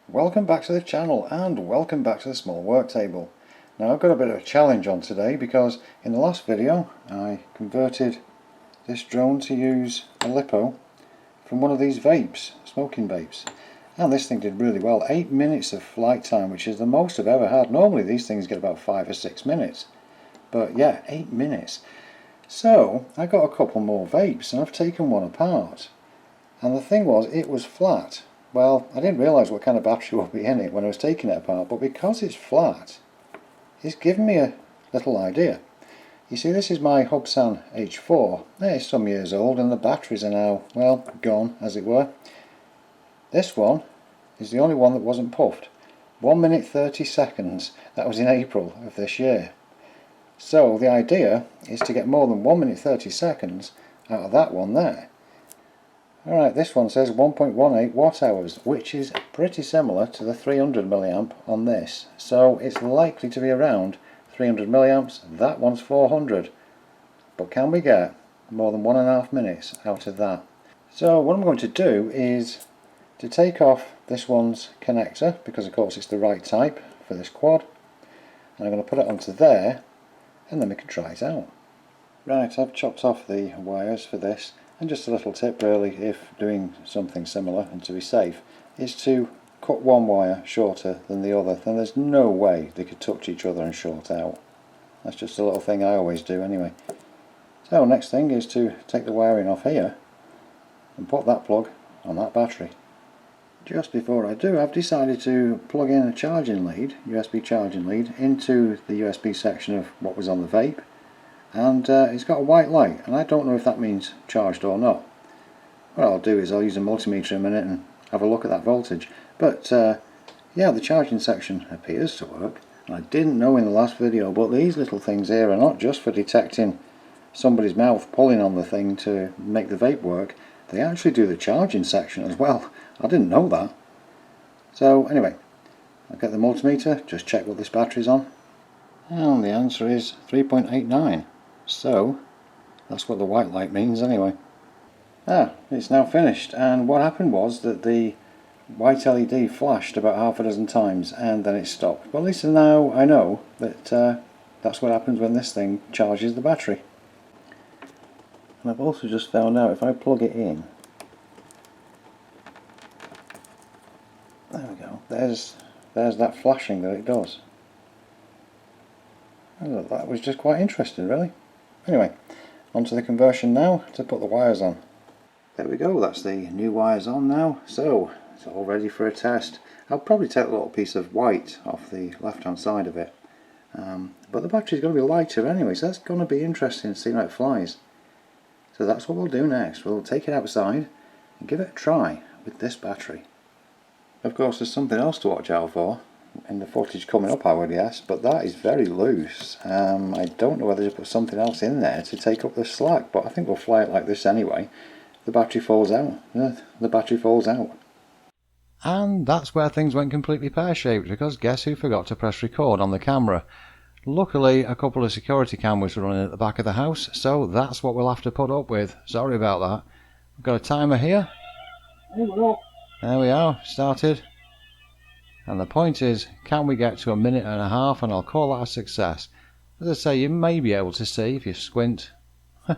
Welcome back to the channel and welcome back to the small work table. Now I've got a bit of a challenge on today because in the last video I converted this drone to use a lipo from one of these vapes, smoking vapes, and this thing did really well. 8 minutes of flight time, which is the most I've ever had. Normally these things get about 5 or 6 minutes, but yeah, 8 minutes. So I got a couple more vapes and I've taken one apart, and the thing was, it was flat. Well, I didn't realise what kind of battery would be in it when I was taking it apart, but because it's flat, it's given me a little idea. You see, this is my Hubsan H4. It's some years old and the batteries are now, well, gone, as it were. This one is the only one that wasn't puffed. 1 minute 30 seconds. That was in April of this year. So the idea is to get more than 1 minute 30 seconds out of that one there. Alright, this one says 1.18 watt hours, which is pretty similar to the 300 milliamp on this. So it's likely to be around 300 milliamps. That one's 400. But can we get more than 1.5 minutes out of that? So what I'm going to do is to take off this one's connector, because of course it's the right type for this quad. And I'm going to put it onto there, and then we can try it out. Right, I've chopped off the wires for this. And just a little tip really, if doing something similar and to be safe, is to cut one wire shorter than the other. Then there's no way they could touch each other and short out. That's just a little thing I always do anyway. So next thing is to take the wiring off here and put that plug on that battery. Just before I do, I've decided to plug in a charging lead, USB charging lead, into the USB section of what was on the vape. And it's got a white light, and I don't know if that means charged or not. What I'll do is I'll use a multimeter in a minute and have a look at that voltage. But yeah, the charging section appears to work. And I didn't know in the last video, but these little things here are not just for detecting somebody's mouth pulling on the thing to make the vape work. They actually do the charging section as well. I didn't know that. So anyway, I'll get the multimeter, just check what this battery's on. And the answer is 3.89. So that's what the white light means anyway. It's now finished, and what happened was that the white LED flashed about half a dozen times and then it stopped. Well, at least now I know that that's what happens when this thing charges the battery. And I've also just found out if I plug it in, there we go, there's that flashing that it does. Oh, that was just quite interesting really. Anyway, onto the conversion now to put the wires on. There we go, that's the new wires on now, so it's all ready for a test. I'll probably take a little piece of white off the left hand side of it, but the battery's going to be lighter anyway, so that's going to be interesting to see how it flies. So that's what we'll do next. We'll take it outside and give it a try with this battery. Of course there's something else to watch out for in the footage coming up, I would guess, but that is very loose. I don't know whether to put something else in there to take up the slack, but I think we'll fly it like this anyway. The battery falls out. The battery falls out. And that's where things went completely pear-shaped, because guess who forgot to press record on the camera? Luckily a couple of security cameras were running at the back of the house, so that's what we'll have to put up with. Sorry about that. We've got a timer here. There we are, started. And the point is, can we get to 1.5 minutes, and I'll call that a success. As I say, you may be able to see, if you squint, a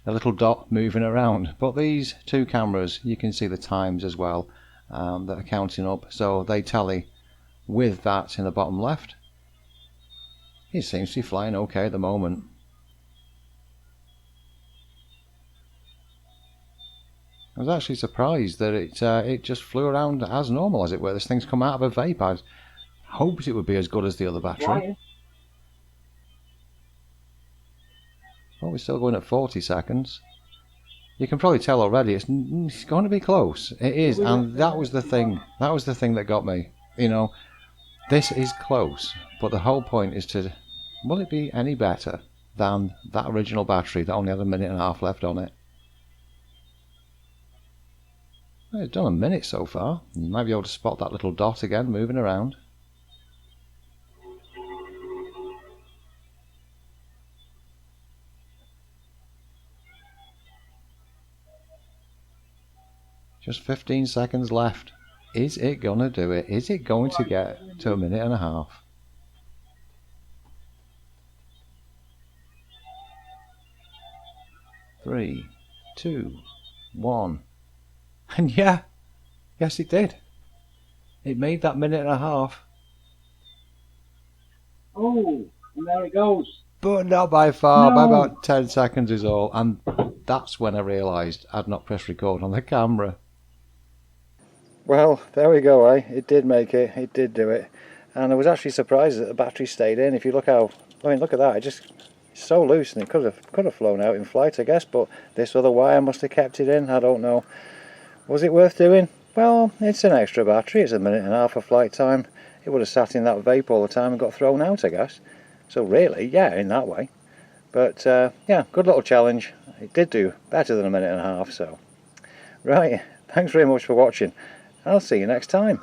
little dot moving around. But these two cameras, you can see the times as well that are counting up. So they tally with that in the bottom left. It seems to be flying okay at the moment. I was actually surprised that it just flew around as normal, as it were. This thing's come out of a vape. I hoped it would be as good as the other battery. Well, we're still going at 40 seconds. You can probably tell already it's going to be close. It is, and that was the thing. That was the thing that got me. You know, this is close, but the whole point is to, will it be any better than that original battery that only had 1.5 minutes left on it? Well, it's done 1 minute so far. You might be able to spot that little dot again moving around. Just 15 seconds left. Is it gonna do it? Is it going to get to a minute and a half? Three, two, one. And yeah, yes it did. It made that minute and a half. Oh, and there it goes. But not by far, by No. about 10 seconds is all. And that's when I realised I'd not pressed record on the camera. Well, there we go, eh? It did make it. It did do it. And I was actually surprised that the battery stayed in. If you look how, I mean, look at that. It's so loose, and it could have flown out in flight, I guess. But this other wire must have kept it in. I don't know. Was it worth doing? Well, it's an extra battery. It's a minute and a half of flight time. It would have sat in that vape all the time and got thrown out, I guess. So really, yeah, in that way. But yeah, good little challenge. It did do better than a minute and a half. So, right. Thanks very much for watching. I'll see you next time.